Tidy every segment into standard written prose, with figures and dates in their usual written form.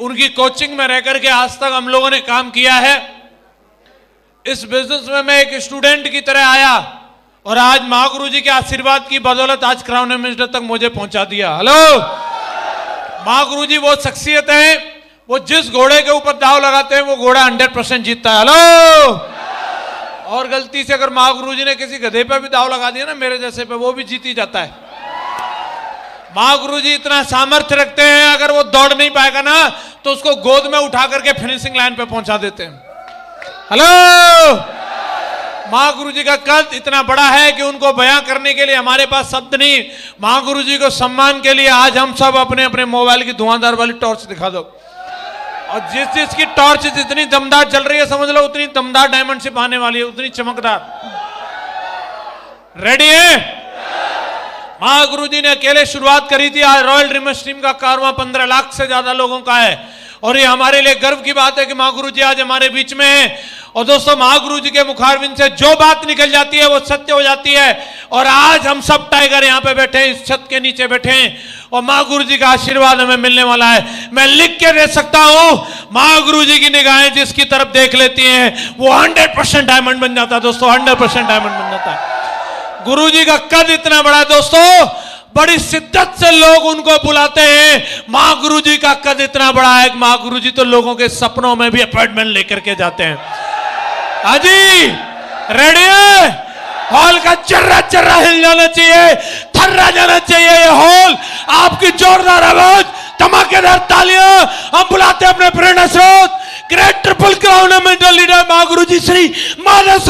उनकी कोचिंग में रह करके आज तक हम लोगों ने काम किया है। इस बिजनेस में मैं एक स्टूडेंट की तरह आया और आज महागुरु जी के आशीर्वाद की बदौलत आज क्राउन मिनिस्टर तक मुझे पहुंचा दिया। हेलो, महागुरु जी वो शख्सियत है, वो जिस घोड़े के ऊपर दाव लगाते हैं वो घोड़ा 100% जीतता है। हेलो, और गलती से अगर महागुरु जी ने किसी गधे पे भी दाव लगा दिया ना मेरे जैसे पे, वो भी जीत ही जाता है। महागुरु जी इतना सामर्थ्य रखते हैं, अगर वो दौड़ नहीं पाएगा ना तो उसको गोद में उठा करके फिनिशिंग लाइन पे पहुंचा देते हैं। हेलो, महागुरु जी का कद इतना बड़ा है कि उनको बयां करने के लिए हमारे पास शब्द नहीं। महागुरु जी को सम्मान के लिए आज हम सब अपने अपने मोबाइल की धुआंधार वाली टॉर्च दिखा दो, और जिस चीज की टॉर्च जितनी दमदार चल रही है समझ लो उतनी दमदार डायमंड शिप आने वाली है, उतनी चमकदार। रेडी है? महागुरु जी ने अकेले शुरुआत करी थी, आज रॉयल ड्रीम स्ट्रीम का कारवां 15 लाख से ज्यादा लोगों का है, और ये हमारे लिए गर्व की बात है कि महागुरु जी आज हमारे बीच में है। और दोस्तों, महागुरु जी के मुखारबिंद से जो बात निकल जाती है वो सत्य हो जाती है, और आज हम सब टाइगर यहाँ पे बैठे हैं, इस छत के नीचे बैठे हैं, और महागुरु जी का आशीर्वाद हमें मिलने वाला है। मैं लिख के दे सकता हूं, महागुरु जी की निगाहें जिसकी तरफ देख लेती हैं वो 100% डायमंड बन जाता है। दोस्तों, 100% डायमंड बन जाता है। गुरु जी का कद इतना बड़ा है दोस्तों, बड़ी शिद्दत से लोग उनको बुलाते हैं। महागुरु जी का कद इतना बड़ा है कि महागुरु जी तो लोगों के सपनों में भी अपॉइंटमेंट लेकर के जाते हैं। हाजी रेडी है? हॉल का चर्रा चर्रा हिल जाना चाहिए, थर्रा जाना चाहिए ये हॉल। आपकी जोरदार आवाज, धमाकेदार तालियां। हम बुलाते हैं अपने प्रेरणा स्रोत, great triple crown mental leader Mahaguru ji Shri Manas.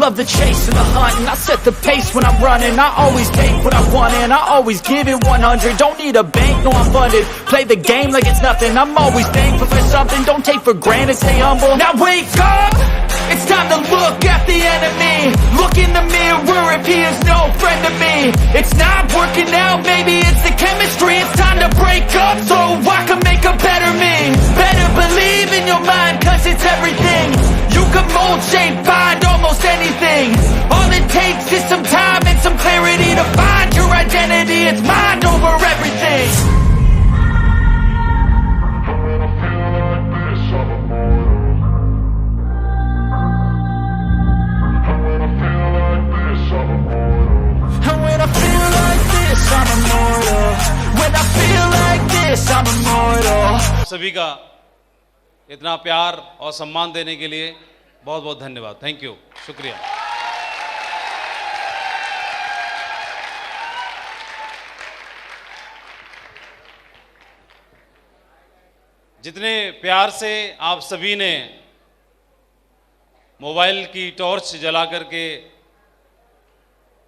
Love the chase and the hunt, and I set the pace when I'm running. I always take what I want and I always give it 100. Don't need a bank, no I'm funded. Play the game like it's nothing. I'm always thankful for something. Don't take for granted, stay humble. Now wake up, it's time to look at the enemy. Look in the mirror if he is no friend to me. It's not working out, maybe it's the chemistry. It's time to break up so I can make a better me. Better believe in your mind, cause it's everything. You can mold, shape, find almost anything. All it takes is some time and some clarity to find your identity. It's mind over everything. And when I feel like this, I'm immortal. When I feel like this, I'm immortal. सभी का इतना प्यार और सम्मान देने के लिए बहुत बहुत धन्यवाद। थैंक यू, शुक्रिया। जितने प्यार से आप सभी ने मोबाइल की टॉर्च जला करके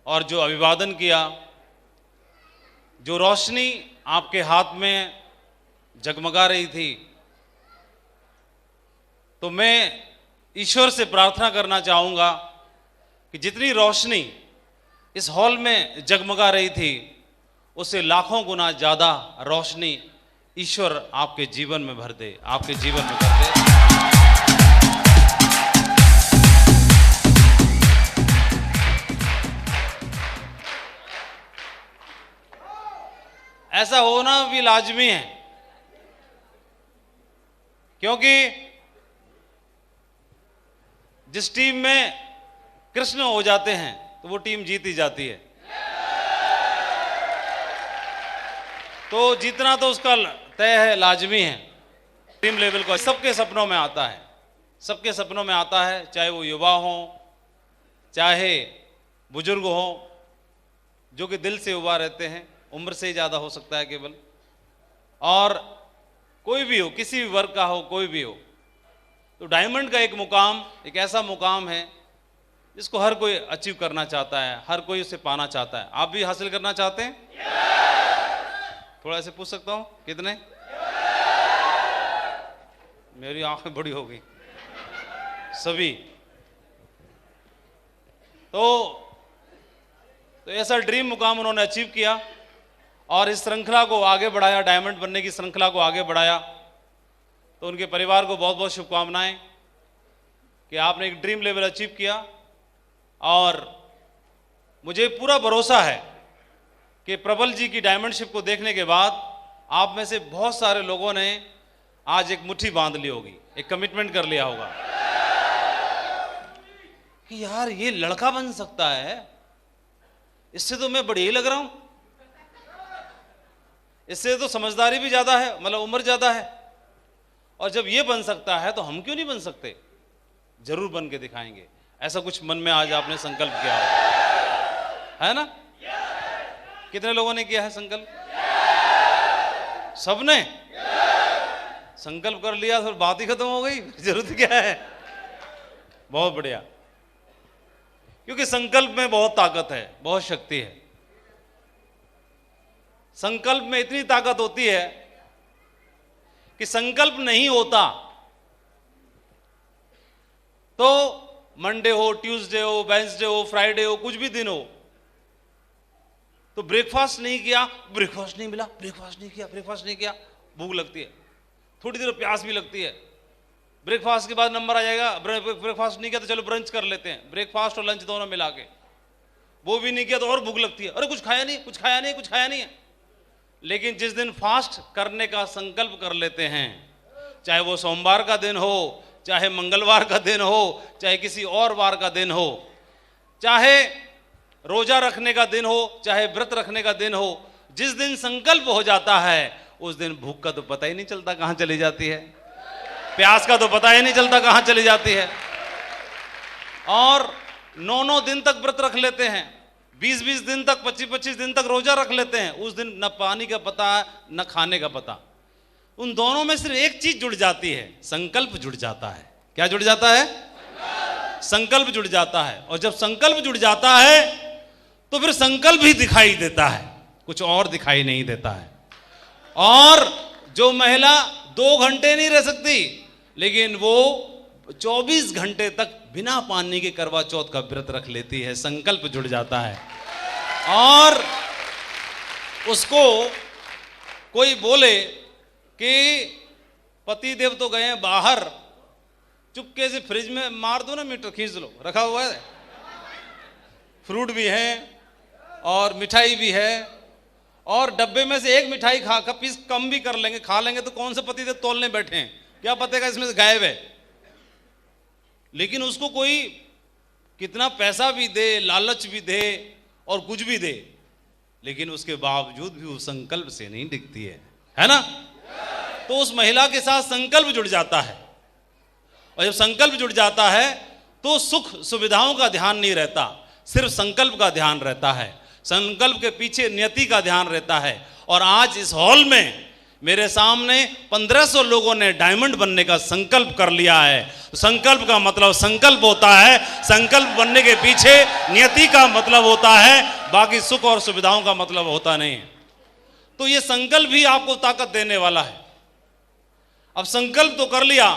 और जो अभिवादन किया, जो रोशनी आपके हाथ में जगमगा रही थी, तो मैं ईश्वर से प्रार्थना करना चाहूँगा कि जितनी रोशनी इस हॉल में जगमगा रही थी उससे लाखों गुना ज़्यादा रोशनी ईश्वर आपके जीवन में भर दे, आपके जीवन में भर दे। ऐसा होना भी लाजमी है, क्योंकि जिस टीम में कृष्ण हो जाते हैं तो वो टीम जीत ही जाती है। तो जीतना तो उसका तय है, लाजमी है। टीम लेवल को सबके सपनों में आता है, सबके सपनों में आता है, चाहे वो युवा हो, चाहे बुजुर्ग हो, जो कि दिल से युवा रहते हैं, उम्र से ही ज़्यादा हो सकता है केवल, और कोई भी हो, किसी भी वर्ग का हो, कोई भी हो। तो डायमंड का एक मुकाम, एक ऐसा मुकाम है जिसको हर कोई अचीव करना चाहता है, हर कोई उसे पाना चाहता है। आप भी हासिल करना चाहते हैं? थोड़ा ऐसे पूछ सकता हूँ, कितने? मेरी आंखें बड़ी हो गई। सभी तो ऐसा ड्रीम मुकाम उन्होंने अचीव किया और इस श्रृंखला को आगे बढ़ाया, डायमंड बनने की श्रृंखला को आगे बढ़ाया। तो उनके परिवार को बहुत बहुत शुभकामनाएं। कि आपने एक ड्रीम लेवल अचीव किया और मुझे पूरा भरोसा है कि प्रबल जी की डायमंडशिप को देखने के बाद आप में से बहुत सारे लोगों ने आज एक मुट्ठी बांध ली होगी, एक कमिटमेंट कर लिया होगा कि यार ये लड़का बन सकता है, इससे तो मैं बढ़िया ही लग रहा हूं, इससे तो समझदारी भी ज्यादा है, मतलब उम्र ज्यादा है, और जब ये बन सकता है तो हम क्यों नहीं बन सकते, जरूर बन के दिखाएंगे। ऐसा कुछ मन में आज आपने संकल्प किया है ना? कितने लोगों ने किया है संकल्प? सबने संकल्प कर लिया तो बात ही खत्म हो गई, जरूरत क्या है? बहुत बढ़िया, क्योंकि संकल्प में बहुत ताकत है, बहुत शक्ति है। संकल्प में इतनी ताकत होती है कि संकल्प नहीं होता तो मंडे हो, ट्यूसडे हो, वेडनेसडे हो, फ्राइडे हो, कुछ भी दिन हो, तो ब्रेकफास्ट नहीं किया, ब्रेकफास्ट नहीं मिला, ब्रेकफास्ट नहीं किया, भूख लगती है, थोड़ी देर प्यास भी लगती है। ब्रेकफास्ट के बाद नंबर आ जाएगा, ब्रेकफास्ट नहीं किया तो चलो ब्रंच कर लेते हैं, ब्रेकफास्ट और लंच दोनों मिला के, वो भी नहीं किया तो और भूख लगती है, अरे कुछ खाया नहीं है। लेकिन जिस दिन फास्ट करने का संकल्प कर लेते हैं, चाहे वो सोमवार का दिन हो, चाहे मंगलवार का दिन हो, चाहे किसी और वार का दिन हो, चाहे रोजा रखने का दिन हो, चाहे व्रत रखने का दिन हो, जिस दिन संकल्प हो जाता है उस दिन भूख का तो पता ही नहीं चलता कहां चली जाती है, प्यास का तो पता ही नहीं चलता कहां चली जाती है। और 9-9 दिन तक व्रत रख लेते हैं, 20-20 दिन तक, 25-25 दिन तक रोजा रख लेते हैं, उस दिन न पानी का पता न खाने का पता। उन दोनों में सिर्फ एक चीज जुड़ जाती है, संकल्प जुड़ जाता है। क्या जुड़ जाता है? संकल्प जुड़ जाता है। और जब संकल्प जुड़ जाता है तो फिर संकल्प ही दिखाई देता है, कुछ और दिखाई नहीं देता है। और जो महिला 2 घंटे नहीं रह सकती, लेकिन वो 24 घंटे तक बिना पानी के करवा चौथ का व्रत रख लेती है, संकल्प जुड़ जाता है। और उसको कोई बोले कि पति देव तो गए हैं बाहर, चुपके से फ्रिज में मार दो ना, मीटर खींच लो, रखा हुआ है, फ्रूट भी है और मिठाई भी है, और डब्बे में से एक मिठाई खा का पीस कम भी कर लेंगे, खा लेंगे तो कौन से पति देव तोलने बैठे हैं, क्या पता इसमें से गायब है। लेकिन उसको कोई कितना पैसा भी दे, लालच भी दे और कुछ भी दे, लेकिन उसके बावजूद भी वो संकल्प से नहीं दिखती है ना? तो उस महिला के साथ संकल्प जुड़ जाता है, और जब संकल्प जुड़ जाता है तो सुख सुविधाओं का ध्यान नहीं रहता, सिर्फ संकल्प का ध्यान रहता है, संकल्प के पीछे नियति का ध्यान रहता है। और आज इस हॉल में मेरे सामने 1500 लोगों ने डायमंड बनने का संकल्प कर लिया है। संकल्प का मतलब संकल्प होता है, संकल्प बनने के पीछे नियति का मतलब होता है, बाकी सुख और सुविधाओं का मतलब होता नहीं है। तो ये संकल्प भी आपको ताकत देने वाला है। अब संकल्प तो कर लिया,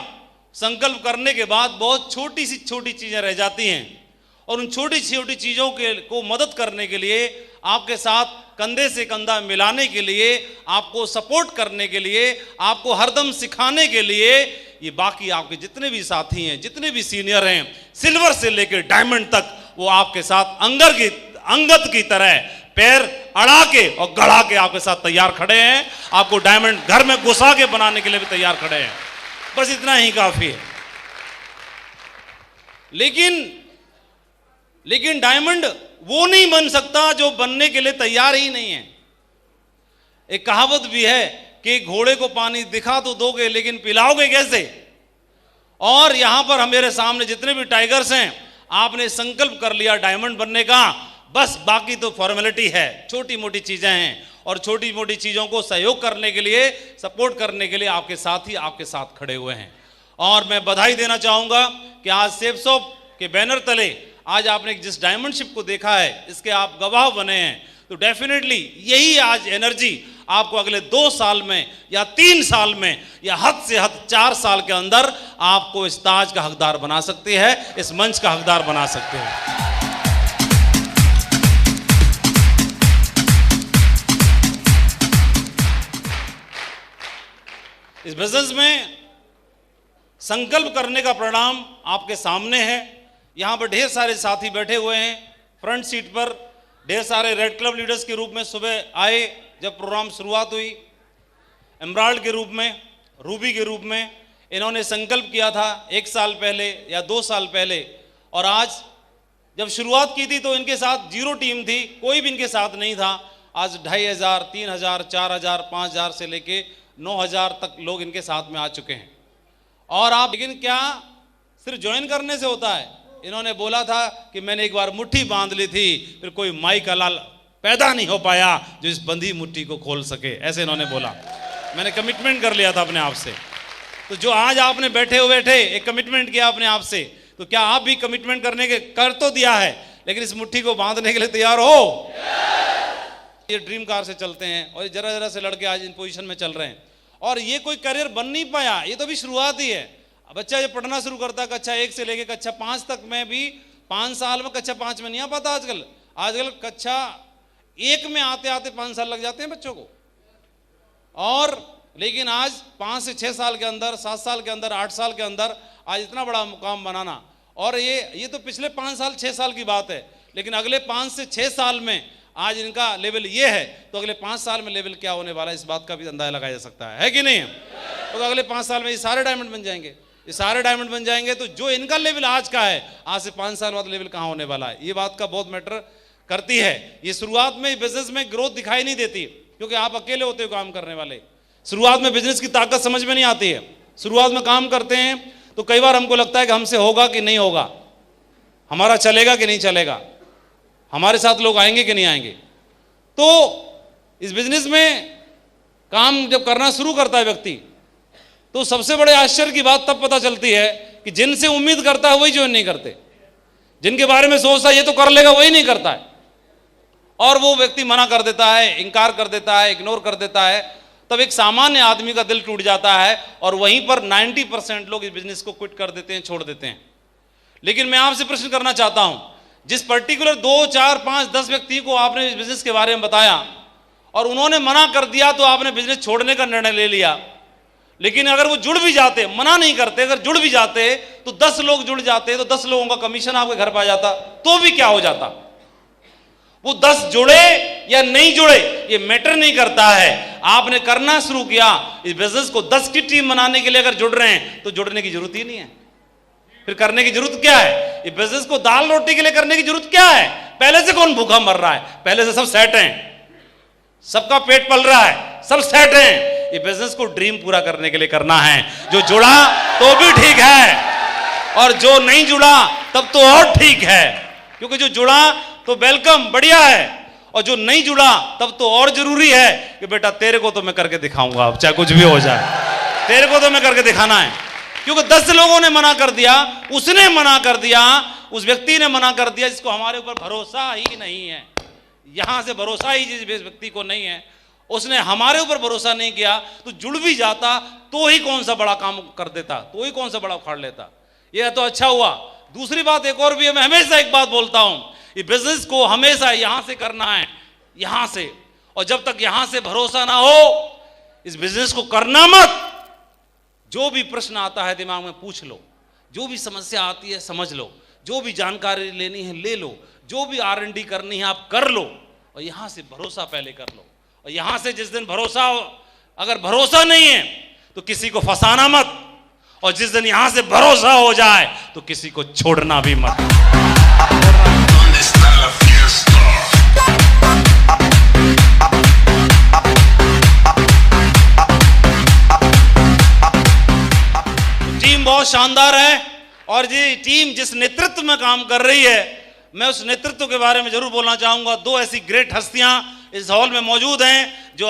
संकल्प करने के बाद बहुत छोटी चीजें रह जाती हैं, और उन छोटी छोटी चीजों को मदद करने के लिए, आपके साथ कंधे से कंधा मिलाने के लिए, आपको सपोर्ट करने के लिए, आपको हरदम सिखाने के लिए, ये बाकी आपके जितने भी साथी हैं, जितने भी सीनियर हैं, सिल्वर से लेकर डायमंड तक, वो आपके साथ अंगद की तरह पैर अड़ा के और गड़ा के आपके साथ तैयार खड़े हैं। आपको डायमंड घर में घुसा के बनाने के लिए भी तैयार खड़े हैं। बस इतना ही काफी है। लेकिन डायमंड वो नहीं बन सकता जो बनने के लिए तैयार ही नहीं है। एक कहावत भी है कि घोड़े को पानी दिखा तो दोगे, लेकिन पिलाओगे कैसे? और यहां पर मेरे सामने जितने भी टाइगर्स हैं, आपने संकल्प कर लिया डायमंड बनने का, बस बाकी तो फॉर्मेलिटी है, छोटी मोटी चीजें हैं, और छोटी मोटी चीजों को सहयोग करने के लिए, सपोर्ट करने के लिए आपके साथी आपके साथ खड़े हुए हैं। और मैं बधाई देना चाहूंगा कि आज सेफसॉप के बैनर तले आज आपने जिस डायमंडशिप को देखा है, इसके आप गवाह बने हैं। तो डेफिनेटली यही आज एनर्जी आपको अगले 2 साल में या 3 साल में या हद से हद 4 साल के अंदर आपको इस ताज का हकदार बना सकती है, इस मंच का हकदार बना सकते हैं। इस बिजनेस में संकल्प करने का परिणाम आपके सामने है। यहाँ पर ढेर सारे साथी बैठे हुए हैं फ्रंट सीट पर, ढेर सारे रेड क्लब लीडर्स के रूप में सुबह आए जब प्रोग्राम शुरुआत हुई, एमराल्ड के रूप में, रूबी के रूप में इन्होंने संकल्प किया था 1 साल पहले या 2 साल पहले, और आज जब शुरुआत की थी तो इनके साथ 0 टीम थी, कोई भी इनके साथ नहीं था। आज 2500, 3000, 4000, 5000 से लेके 9000 तक लोग इनके साथ में आ चुके हैं। और आप, लेकिन क्या सिर्फ ज्वाइन करने से होता है? इन्होंने बोला था कि मैंने एक बार मुट्ठी बांध ली थी, फिर कोई माई का लाल पैदा नहीं हो पाया जो इस बंधी मुट्ठी को खोल सके, ऐसे इन्होंने बोला। मैंने कमिटमेंट कर लिया था अपने आप से। तो जो आज आपने बैठे एक कमिटमेंट किया अपने आप से, तो क्या आप भी कमिटमेंट करने के कर तो दिया है, लेकिन इस मुट्ठी को बांधने के लिए तैयार हो? ये ड्रीम कार से चलते हैं और जरा जरा से लड़के आज इन पोजीशन में चल रहे हैं, और ये कोई करियर बन नहीं पाया, ये तो अभी शुरुआत ही है। बच्चा जब पढ़ना शुरू करता है कक्षा 1 से लेके कक्षा 5 तक में भी 5 साल में, कक्षा 5 में नहीं आ पाता आजकल कक्षा 1 में आते आते 5 साल लग जाते हैं बच्चों को। और लेकिन आज 5 से 6 साल के अंदर, 7 साल के अंदर, 8 साल के अंदर आज इतना बड़ा मुकाम बनाना, और ये तो पिछले 5 साल 6 साल की बात है, लेकिन अगले 5 से 6 साल में आज इनका लेवल ये है, तो अगले 5 साल में लेवल क्या होने वाला है इस बात का भी अंदाजा लगाया जा सकता है कि नहीं? तो अगले 5 साल में ये सारे डायमंड बन जाएंगे, ये सारे डायमंड बन जाएंगे। तो जो इनका लेवल आज का है, आज से 5 साल बाद लेवल कहाँ होने वाला है, ये बात का बहुत मैटर करती है। ये शुरुआत में बिजनेस में ग्रोथ दिखाई नहीं देती, क्योंकि आप अकेले होते हो काम करने वाले। शुरुआत में बिजनेस की ताकत समझ में नहीं आती है। शुरुआत में काम करते हैं तो कई बार हमको लगता है कि हमसे होगा कि नहीं होगा, हमारा चलेगा कि नहीं चलेगा, हमारे साथ लोग आएंगे कि नहीं आएंगे। तो इस बिजनेस में काम जब करना शुरू करता है व्यक्ति, तो सबसे बड़े आश्चर्य की बात तब पता चलती है कि जिनसे उम्मीद करता है वही ज्वाइन नहीं करते, जिनके बारे में सोचता है ये तो कर लेगा वही नहीं करता है, और वो व्यक्ति मना कर देता है, इनकार कर देता है, इग्नोर कर देता है। तब एक सामान्य आदमी का दिल टूट जाता है, और वहीं पर 90% लोग इस बिजनेस को क्विट कर देते हैं, छोड़ देते हैं। लेकिन मैं आपसे प्रश्न करना चाहता हूं, जिस पर्टिकुलर 2, 4, 5, 10 व्यक्ति को आपने इस बिजनेस के बारे में बताया और उन्होंने मना कर दिया, तो आपने बिजनेस छोड़ने का निर्णय ले लिया। लेकिन अगर वो जुड़ भी जाते, मना नहीं करते, अगर जुड़ भी जाते तो 10 लोग जुड़ जाते, तो 10 लोगों का कमीशन आपके घर पर आ जाता, तो भी क्या हो जाता? वो 10 जुड़े या नहीं जुड़े ये मैटर नहीं करता है। आपने करना शुरू किया इस बिजनेस को 10 की टीम बनाने के लिए, अगर जुड़ रहे हैं तो जुड़ने की जरूरत ही नहीं है। फिर करने की जरूरत क्या है? ये बिजनेस को दाल रोटी के लिए करने की जरूरत क्या है? पहले से कौन भूखा मर रहा है? पहले से सब सेट हैं, सबका पेट पल रहा है, सब सेट हैं। ये बिजनेस को ड्रीम पूरा करने के लिए करना है। जो जुड़ा तो भी ठीक है, और जो नहीं जुड़ा तब तो और ठीक है, क्योंकि जो जुड़ा तो वेलकम, बढ़िया है, और जो नहीं जुड़ा तब तो और जरूरी है कि बेटा तेरे को तो मैं करके दिखाऊंगा, अब चाहे कुछ भी हो जाए, तेरे को तो मैं करके दिखाना है। क्योंकि 10 लोगों ने मना कर दिया, उसने मना कर दिया, उस व्यक्ति ने मना कर दिया जिसको हमारे ऊपर भरोसा ही नहीं है। यहां से भरोसा ही जिस व्यक्ति को नहीं है, उसने हमारे ऊपर भरोसा नहीं किया, तो जुड़ भी जाता तो ही कौन सा बड़ा काम कर देता, तो ही कौन सा बड़ा उखाड़ लेता। यह तो अच्छा हुआ। दूसरी बात एक और भी है, मैं हमेशा एक बात बोलता हूं, ये बिजनेस को हमेशा यहां से करना है, यहां से, और जब तक यहां से भरोसा ना हो इस बिजनेस को करना मत। जो भी प्रश्न आता है दिमाग में पूछ लो, जो भी समस्या आती है समझ लो, जो भी जानकारी लेनी है ले लो, जो भी R&D करनी है आप कर लो, और यहां से भरोसा पहले कर लो। और यहां से जिस दिन भरोसा, अगर भरोसा नहीं है तो किसी को फंसाना मत, और जिस दिन यहां से भरोसा हो जाए तो किसी को छोड़ना भी मत। टीम बहुत शानदार है, और ये टीम जिस नेतृत्व में काम कर रही है, मैं उस नेतृत्व के बारे में जरूर बोलना चाहूंगा। 2 ऐसी ग्रेट हस्तियां इस हॉल में मौजूद हैं जो